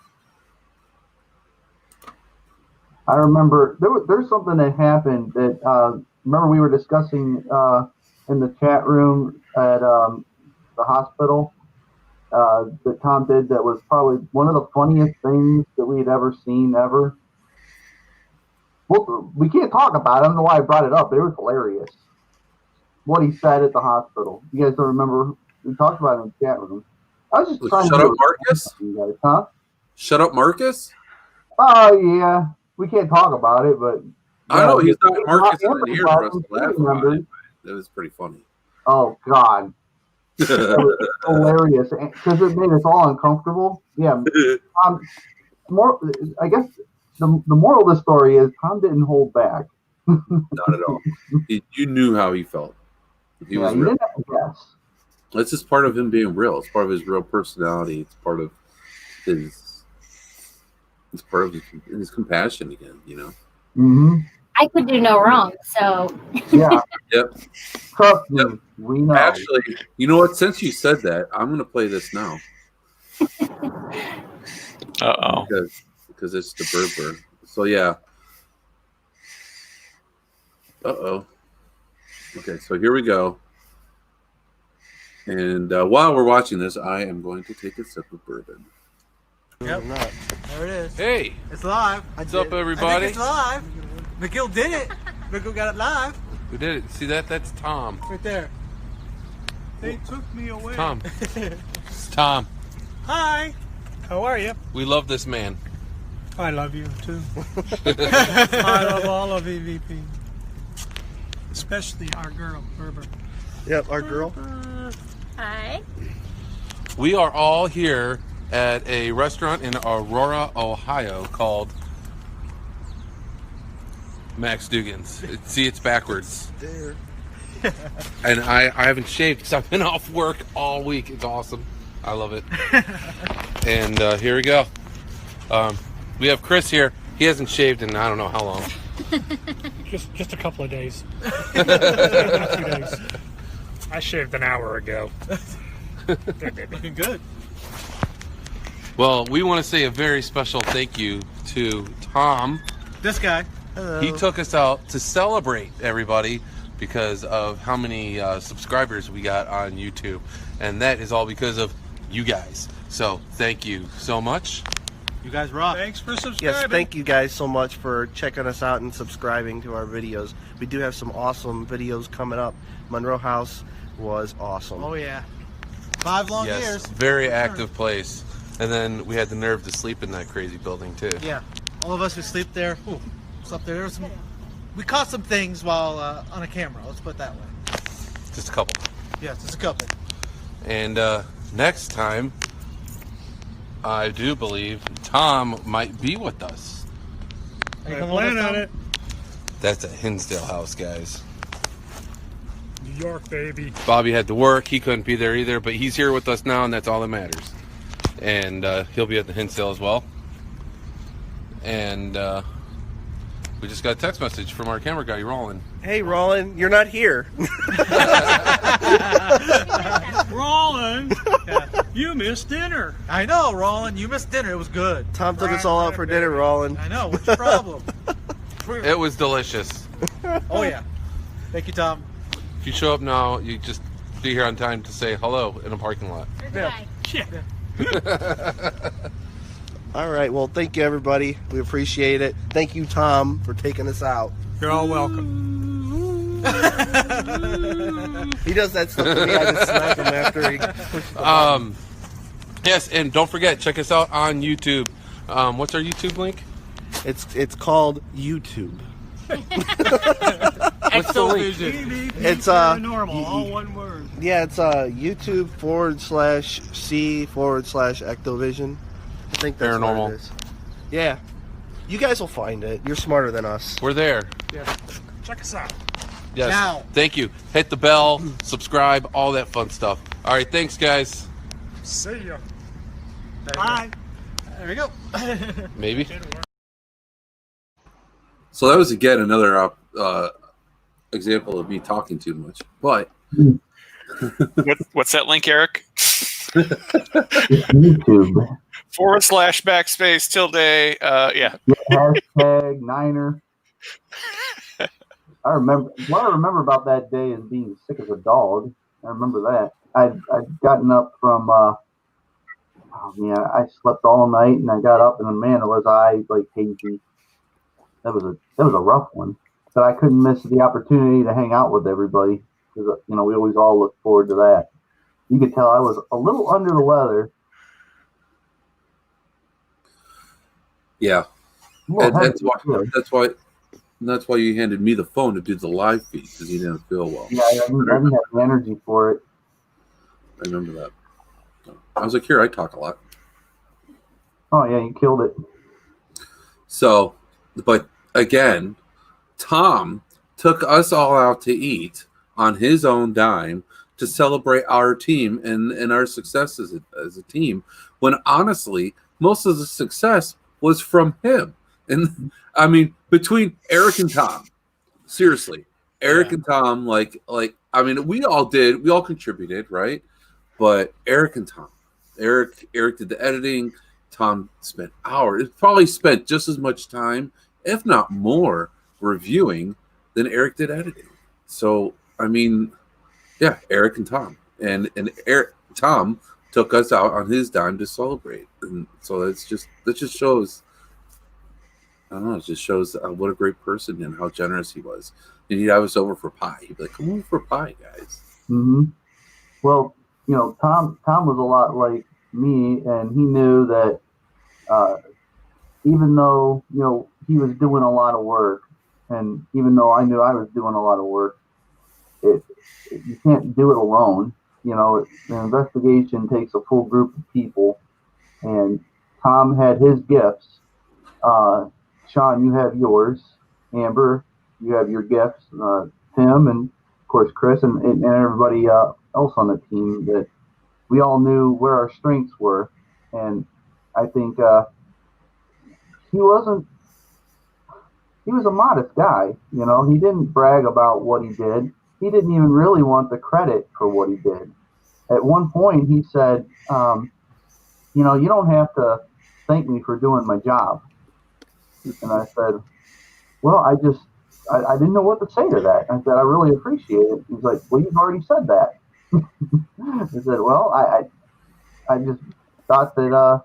I remember there's something that happened that remember we were discussing in the chat room at the hospital that Tom did that was probably one of the funniest things that we had ever seen ever. Well, we can't talk about it. I don't know why I brought it up, but it was hilarious. What he said at the hospital. You guys don't remember? We talked about it in the chat room. I was just trying Shut to up, Marcus? you guys, huh? Shut up, Marcus? Oh, yeah. We can't talk about it, but... I know, he's not Marcus in not the ear for us to laugh about it. It was pretty funny. Oh, God. It was hilarious because it made us all uncomfortable. Yeah. I guess the moral of the story is Tom didn't hold back. Not at all. You knew how he felt. He was real. Didn't have to guess. That's just part of him being real. It's part of his real personality. It's part of his. It's part of his compassion again. Mm-hmm. I could do no wrong, so. Yeah. Yep. Trust me, we know. Actually, you know what? Since you said that, I'm going to play this now. Uh-oh. Because it's the burper. So, yeah. Uh-oh. Okay, so here we go. And while we're watching this, I am going to take a sip of bourbon. Yep. There it is. Hey. It's live. What's up, everybody? I think it's live. McGill did it. McGill got it live. Who did it? See that? That's Tom. Right there. They took me away. Tom. It's Tom. Hi. How are you? We love this man. I love you, too. I love all of EVP. Especially our girl, Berber. Yep, our girl. Hi. We are all here at a restaurant in Aurora, Ohio called Max Dugan's. See, it's backwards. There. And I haven't shaved because I've been off work all week. It's awesome. I love it. And here we go. We have Chris here. He hasn't shaved in I don't know how long. Just a couple of days. A few days. I shaved an hour ago. Looking good. Well, we want to say a very special thank you to Tom. This guy. Hello. He took us out to celebrate everybody because of how many subscribers we got on YouTube. And that is all because of you guys. So thank you so much. You guys rock. Thanks for subscribing. Yes, thank you guys so much for checking us out and subscribing to our videos. We do have some awesome videos coming up. Monroe House was awesome. Oh, yeah. 5 long years. Very active place. And then we had the nerve to sleep in that crazy building, too. Yeah. All of us who sleep there. Ooh, slept there. We caught some things while on a camera. Let's put it that way. Just a couple. Yeah, just a couple. And next time, I do believe Tom might be with us. I plan on it. That's at Hinsdale House, guys. New York, baby. Bobby had to work. He couldn't be there either, but he's here with us now, and that's all that matters. And he'll be at the Hinsdale as well. And we just got a text message from our camera guy, Roland. Hey, Roland, you're not here. Roland, you missed dinner. I know, Roland. You missed dinner. It was good. Tom took us all out for dinner, Roland. I know. What's the problem? It was delicious. Oh, yeah. Thank you, Tom. If you show up now, you just be here on time to say hello in a parking lot. Yeah. All right, well, thank you, everybody. We appreciate it. Thank you, Tom, for taking us out. You're all welcome. He does that stuff to me. I just smack him after he pushes the button. Yes, and don't forget, check us out on YouTube. What's our YouTube link? It's called YouTube. What's the link? It's paranormal, all one word. Yeah, it's YouTube/C/EctoVision. I think that's Paranormal. what it is. Yeah. You guys will find it. You're smarter than us. We're there. Yeah. Check us out. Yes. Now. Thank you. Hit the bell, subscribe, all that fun stuff. All right, thanks, guys. See ya. Bye. There we go. Maybe. So that was again another example of me talking too much. But What's that link, Eric? YouTube. /backspace tilde. Yeah. Hashtag Niner. I remember. What I remember about that day is being sick as a dog. I remember that. I'd gotten up from. I slept all night and I got up and man, it was like hazy. That was a rough one. But I couldn't miss the opportunity to hang out with everybody because we always all look forward to that. You could tell I was a little under the weather. yeah, Well, that's why you handed me the phone to do the live feed because you didn't feel well. Yeah, I didn't have the energy for it. I remember that. I was like, here, I talk a lot. Oh yeah, you killed it. So, but again, Tom took us all out to eat on his own dime to celebrate our team and our success as a team, when honestly, most of the success was from him. And I mean, between Eric and Tom, seriously, Eric and Tom, we all contributed, right? But Eric and Tom, Eric did the editing. Tom spent hours, probably spent just as much time, if not more, reviewing than Eric did editing. So, I mean, yeah, Eric and Tom. And Tom took us out on his dime to celebrate. And so that just shows, I don't know, it just shows what a great person and how generous he was. And he'd have us over for pie. He'd be like, come over for pie, guys. Mm-hmm. Well, Tom was a lot like me, and he knew that even though he was doing a lot of work, and even though I knew I was doing a lot of work, you can't do it alone. The investigation takes a full group of people, and Tom had his gifts. Sean, you have yours. Amber, you have your gifts. Tim, and of course Chris, and everybody else on the team, that we all knew where our strengths were. And I think he was a modest guy. He didn't brag about what he did. He didn't even really want the credit for what he did. At one point he said, you don't have to thank me for doing my job. And I said, well, I didn't know what to say to that. I said, I really appreciate it. He's like, well, you've already said that. I said, well, I just thought that, I'd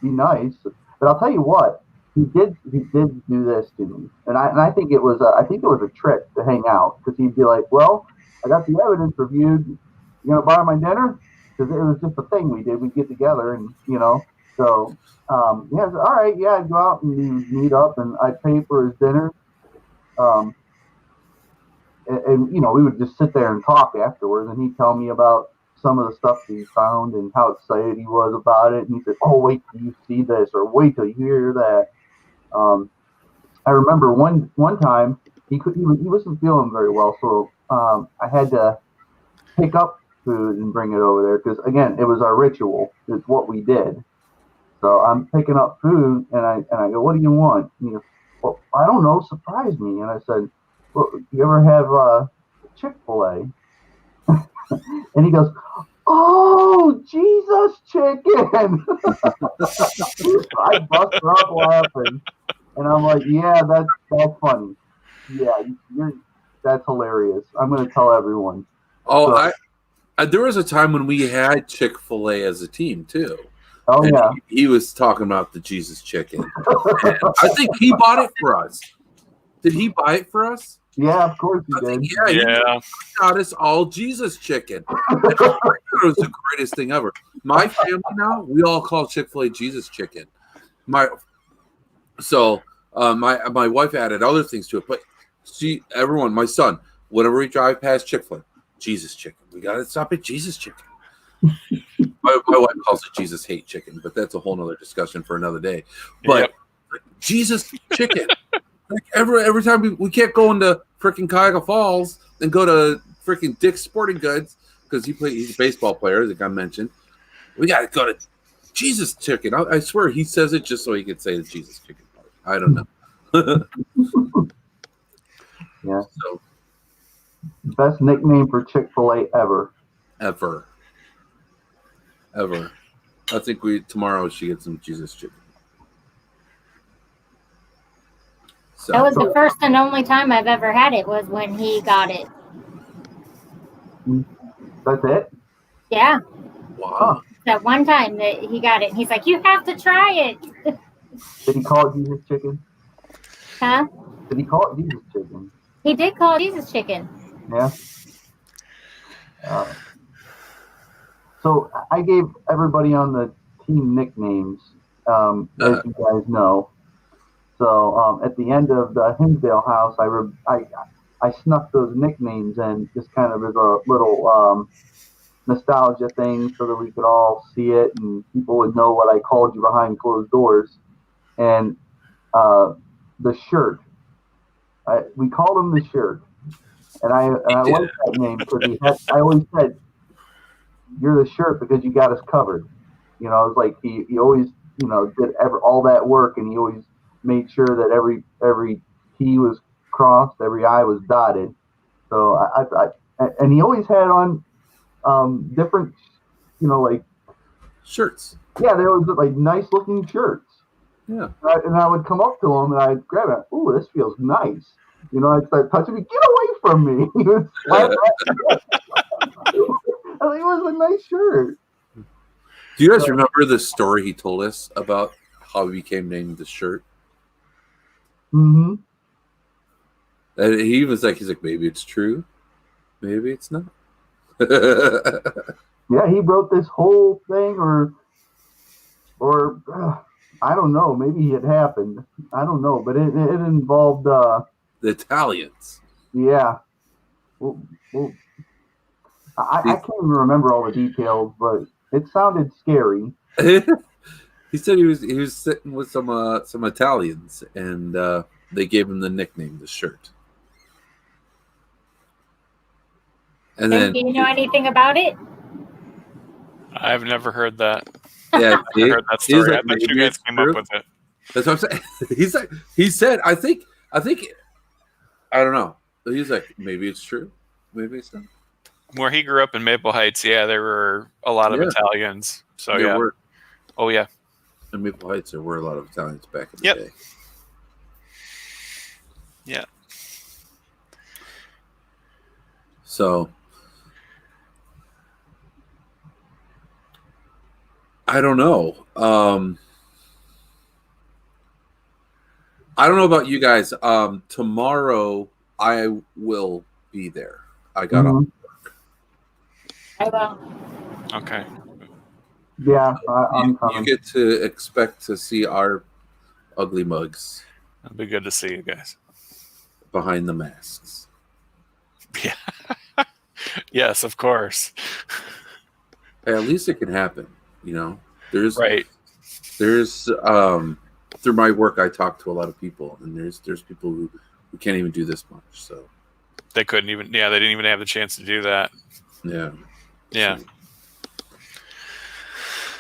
be nice. But I'll tell you what, he did do this to me. And I think it was a trick to hang out, because he'd be like, well, I got the evidence reviewed. You going to buy my dinner? Because it was just a thing we did. We'd get together and, so, all right, yeah, I'd go out and we'd meet up and I'd pay for his dinner. And we would just sit there and talk afterwards, and he'd tell me about some of the stuff he found and how excited he was about it. And he said, oh, wait till you see this, or wait till you hear that. I remember one time he wasn't feeling very well, so I had to pick up food and bring it over there, because again, it was our ritual. It's what we did. So I'm picking up food, and I go, what do you want? And he goes, well, I don't know, surprise me. And I said, well, you ever have Chick-fil-A? And he goes, oh, Jesus chicken. I bust up laughing. And I'm like, yeah, that's funny. Yeah, that's hilarious. I'm going to tell everyone. Oh, so, there was a time when we had Chick-fil-A as a team, too. Oh, and yeah. He was talking about the Jesus chicken. I think he bought it for us. Did he buy it for us? Yeah, of course he did. Yeah. He got us all Jesus chicken. I thought it was the greatest thing ever. My family now, we all call Chick-fil-A Jesus chicken. My wife added other things to it, but my son, whenever we drive past Chick-fil-A, Jesus chicken. We got to stop at Jesus chicken. my wife calls it Jesus hate chicken, but that's a whole nother discussion for another day. But Jesus chicken. Like every time we can't go into freaking Cuyahoga Falls and go to freaking Dick's Sporting Goods because he's a baseball player, like I mentioned. We got to go to Jesus chicken. I swear he says it just so he could say the Jesus chicken part. I don't know. Yeah. So, best nickname for Chick-fil-A ever. Ever. I think tomorrow should get some Jesus chicken. So. That was the first and only time I've ever had it was when he got it. That's it? Yeah. Wow. That one time that he got it. He's like, you have to try it. Did he call it Jesus chicken? Huh? Did he call it Jesus chicken? He did call it Jesus chicken. Yeah. So I gave everybody on the team nicknames, as you guys know. So at the end of the Hinsdale house, I snuck those nicknames in just kind of as a little nostalgia thing so that we could all see it and people would know what I called you behind closed doors. And the shirt, we called him the shirt. And I like that name because I always said, you're the shirt because you got us covered. You know, it's like he always, did all that work and he always made sure that every T was crossed, every I was dotted. So and he always had on different, like shirts. Yeah, there was like nice looking shirts. Yeah. And I would come up to him and I'd grab it. Ooh, this feels nice. I'd start touching me. Get away from me. He would slap it was a nice shirt. Do you guys remember the story he told us about how he became named the shirt? Mm-hmm. And he's like, maybe it's true, maybe it's not. Yeah, he wrote this whole thing, or I don't know. Maybe it happened. I don't know, but it involved the Italians. Yeah. Well, I can't even remember all the details, but it sounded scary. He said he was sitting with some Italians, and they gave him the nickname, the shirt. And then, do you know anything about it? I've never heard that. Yeah, I've never heard that story. Like, I bet you guys came up with it. That's what I'm saying. He said, I think, I don't know. He's like, maybe it's true, maybe it's not. Where he grew up in Maple Heights, there were a lot of Italians. So there were. Oh yeah. In Maple Heights, there were a lot of Italians back in the day. Yeah. So I don't know. I don't know about you guys. Tomorrow I will be there. I got off work. I will. Okay. Yeah, I'm coming. You get to expect to see our ugly mugs. It'll be good to see you guys behind the masks. Yeah. Yes, of course. Hey, at least it can happen. There's through my work I talk to a lot of people, and there's people who can't even do this much. So they couldn't even. Yeah, they didn't even have the chance to do that. Yeah. Yeah.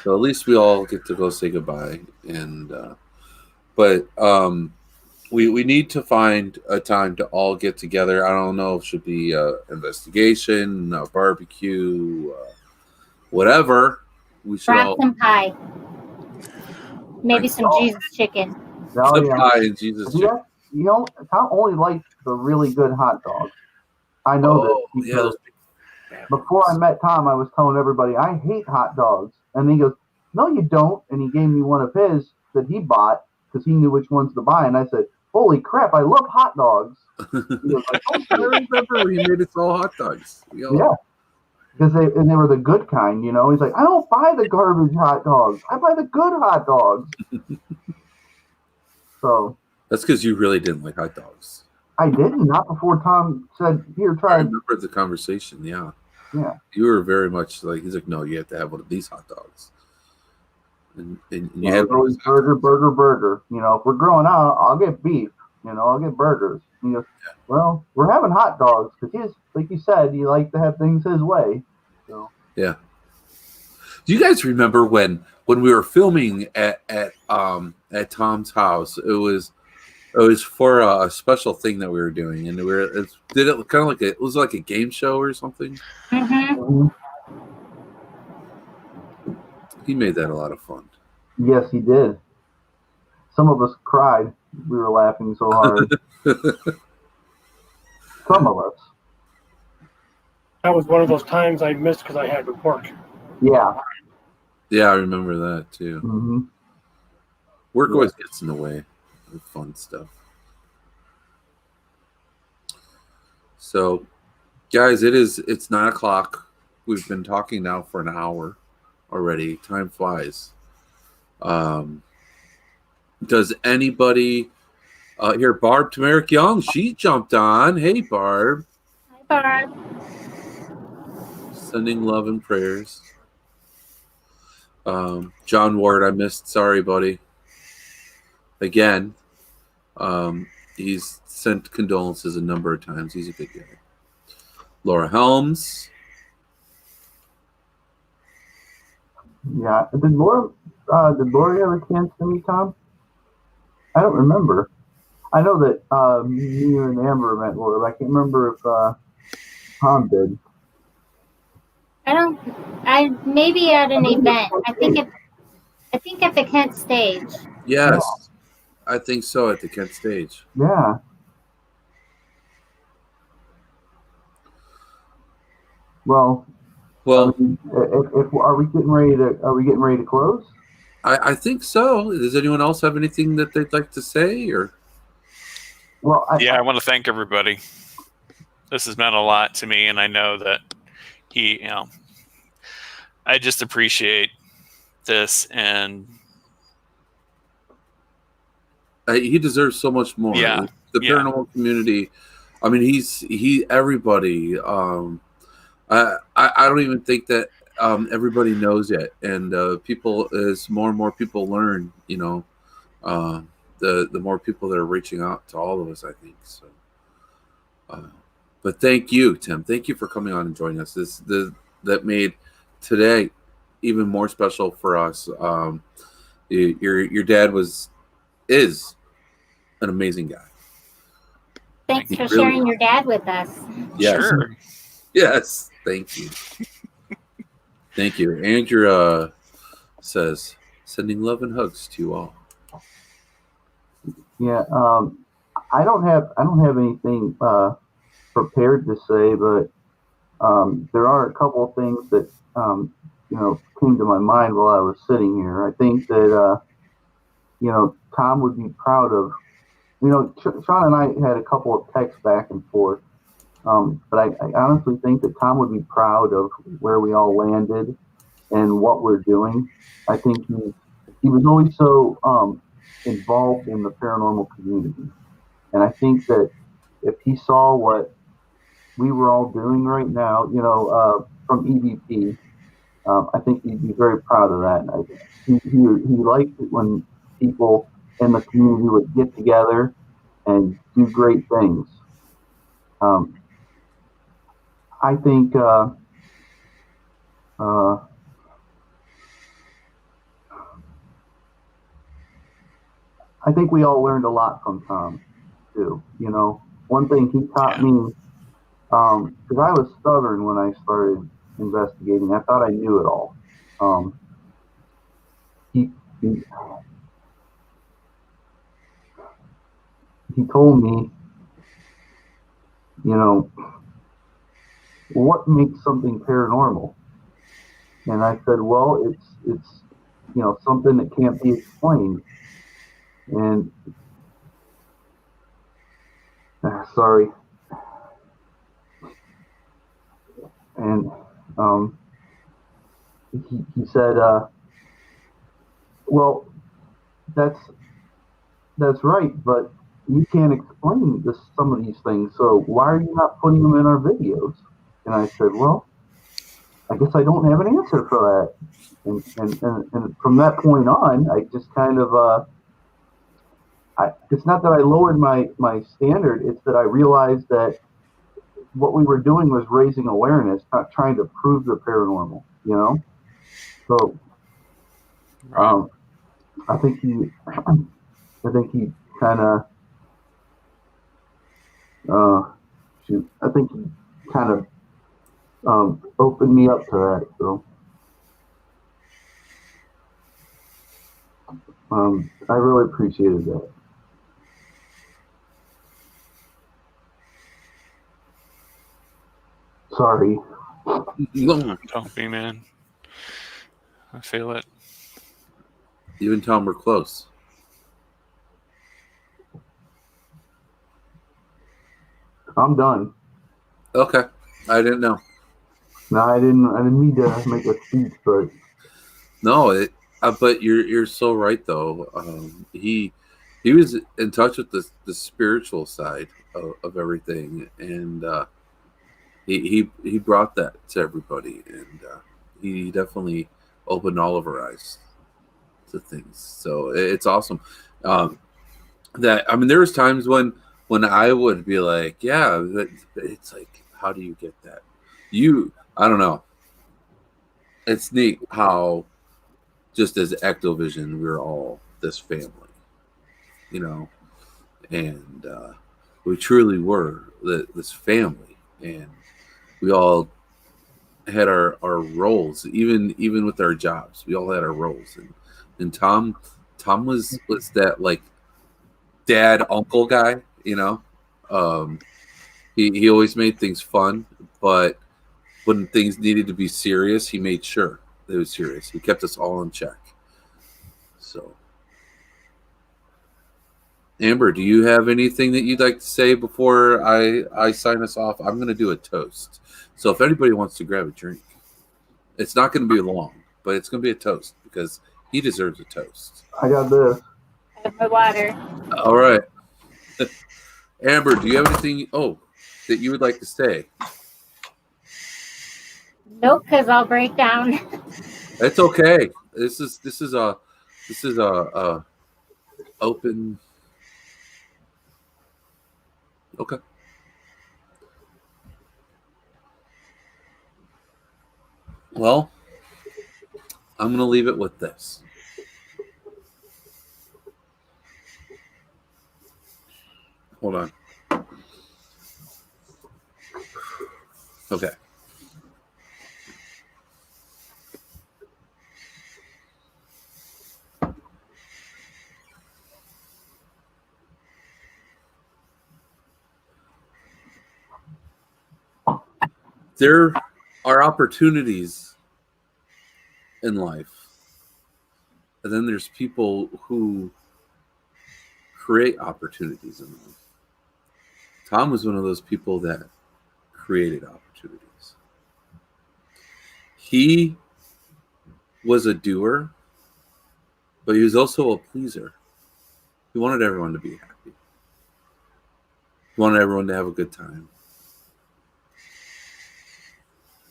So at least we all get to go say goodbye, and but we need to find a time to all get together. I don't know if it should be investigation, a barbecue, whatever. We should Grab all some pie. Maybe some Jesus chicken. Oh, yeah. Pie and Jesus chicken. Tom only likes the really good hot dogs. I know this because before I met Tom, I was telling everybody I hate hot dogs, and he goes, "No, you don't." And he gave me one of his that he bought because he knew which ones to buy, and I said, holy crap, I love hot dogs. He was like, I remember he made us all hot dogs. yeah. Because they were the good kind, He's like, I don't buy the garbage hot dogs. I buy the good hot dogs. So that's because you really didn't like hot dogs. I didn't. Not before Tom said, "Here, try." I remember the conversation. Yeah. Yeah. You were very much like, he's like, no, you have to have one of these hot dogs. And you have always burger. If we're growing out, I'll get beef. I'll get burgers. He goes, well, we're having hot dogs because like you said, you like to have things his way. So yeah. Do you guys remember when we were filming at Tom's house? It was for a special thing that we were doing, and it was like a game show or something. Mm-hmm. He made that a lot of fun. Yes, he did. Some of us cried. We were laughing so hard. Some of us. That was one of those times I missed because I had to work. Yeah. Yeah, I remember that too. Mm-hmm. Work always gets in the way of fun stuff. So, guys, it's 9:00. We've been talking now for an hour already. Time flies. Does anybody here? Barb Tamarick Young, she jumped on. Hey, Barb. Hi, Barb. Sending love and prayers. John Ward, I missed. Sorry, buddy. Again, he's sent condolences a number of times. He's a good guy. Laura Helms. Yeah. Did Laura have a chance to meet Tom? I don't remember. I know that me and Amber met Laura, but I can't remember if Tom did. I maybe at an event. I think at the Kent stage. Yes, I think so, at the Kent stage. Yeah. Well. If are we getting ready to close? I think so. Does anyone else have anything that they'd like to say, or? Well, I want to thank everybody. This has meant a lot to me, and I know that I just appreciate this, and he deserves so much more. Yeah, the paranormal community. I mean, everybody. I don't even think that everybody knows yet, and as more and more people learn, the more people that are reaching out to all of us, I think so. But thank you, Tim. Thank you for coming on and joining us. That made today even more special for us. Your dad is an amazing guy. Thanks for sharing your dad with us. Yes. Sure. Yes. Thank you. Thank you. Andrew says, sending love and hugs to you all. Yeah. I don't have anything prepared to say, but there are a couple of things that came to my mind while I was sitting here. I think that Tom would be proud of. Sean and I had a couple of texts back and forth, but I honestly think that Tom would be proud of where we all landed and what we're doing. I think he was always so involved in the paranormal community, and I think that if he saw what we were all doing right now, from EVP, I think he'd be very proud of that. He liked it when people in the community would get together and do great things. I think we all learned a lot from Tom too. One thing he taught me, because I was stubborn when I started investigating. I thought I knew it all. He told me, what makes something paranormal? And I said, well, it's something that can't be explained. And Sorry. And he said, well, that's right, but you can't explain some of these things, so why are you not putting them in our videos? And I said, well, I guess I don't have an answer for that. And from that point on, I just kind of, it's not that I lowered my standard, it's that I realized that what we were doing was raising awareness, not trying to prove the paranormal, you know? So, I think he kind of, I think he kind of opened me up to that. So, I really appreciated that. Sorry. Don't be, man. I feel it. You and Tom were close. I'm done. Okay, I didn't know. No, I didn't mean to make a speech, but no, but you're so right though. He was in touch with the spiritual side of everything, and he brought that to everybody, and he definitely opened all of our eyes to things. So it's awesome. That I mean, there was times when I would be like, yeah, it's like, how do you get that? I don't know. It's neat how just as EctoVision, we're all this family, you know, and we truly were this family, and we all had our roles, even with our jobs. We all had our roles, and Tom was that like dad uncle guy, you know. He always made things fun, but when things needed to be serious, he made sure it was serious. He kept us all in check. So, Amber, do you have anything that you'd like to say before I sign us off? I'm going to do a toast. So if anybody wants to grab a drink, it's not going to be long, but it's going to be a toast because he deserves a toast. I got this. I have my water. All right. Amber, do you have anything that you would like to say? Nope, because I'll break down. It's okay. This is a open. Okay. Well, I'm going to leave it with this. Hold on. Okay. There are opportunities in life, and then there's people who create opportunities in life. Tom was one of those people that created opportunities. He was a doer, but he was also a pleaser. He wanted everyone to be happy. He wanted everyone to have a good time.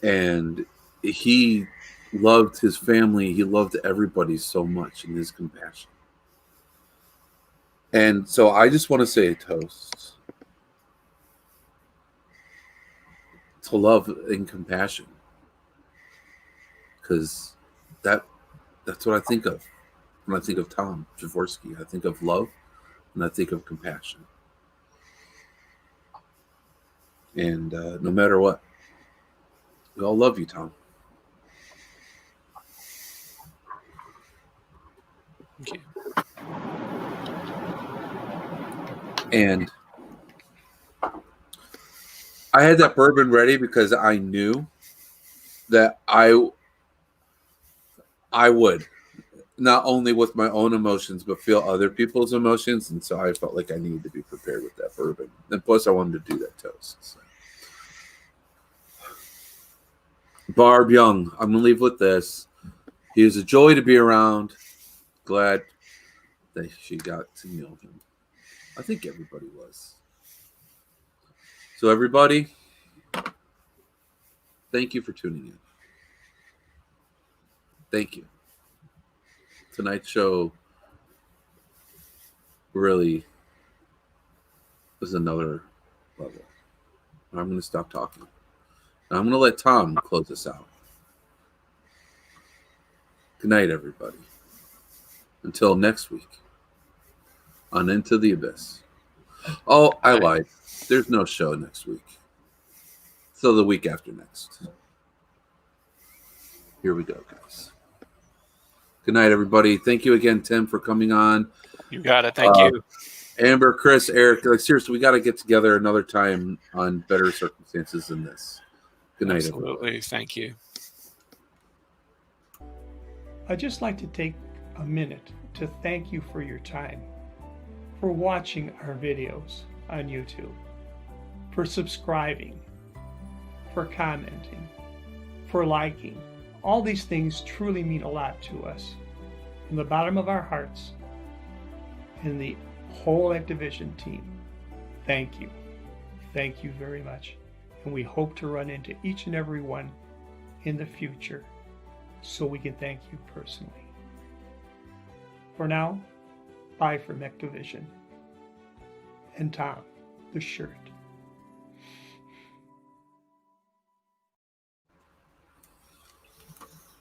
And he loved his family. He loved everybody so much in his compassion. And so I just want to say a toast to love and compassion, because that's what I think of when I think of Tom Javorsky. I think of love and I think of compassion. And no matter what, we all love you, Tom. Thank you. And I had that bourbon ready because I knew that I would not only with my own emotions, but feel other people's emotions. And so I felt like I needed to be prepared with that bourbon. And plus, I wanted to do that toast. So. Barb Young, I'm going to leave with this. He was a joy to be around. Glad that she got to know him. I think everybody was. So everybody, thank you for tuning in. Thank you. Tonight's show really was another level. I'm going to stop talking. Now I'm going to let Tom close us out. Good night, everybody. Until next week on Into the Abyss. Oh, I lied. There's no show next week. So the week after next. Here we go, guys. Good night, everybody. Thank you again, Tim, for coming on. You got it. Thank you. Amber, Chris, Eric, like seriously, we got to get together another time on better circumstances than this. Good night, Absolutely. everybody. Thank you. I'd just like to take a minute to thank you for your time, for watching our videos on YouTube, for subscribing, for commenting, for liking. All these things truly mean a lot to us. From the bottom of our hearts and the whole EctoVision team, thank you. Thank you very much. And we hope to run into each and every one in the future so we can thank you personally. For now, bye from EctoVision. And Tom, the shirt.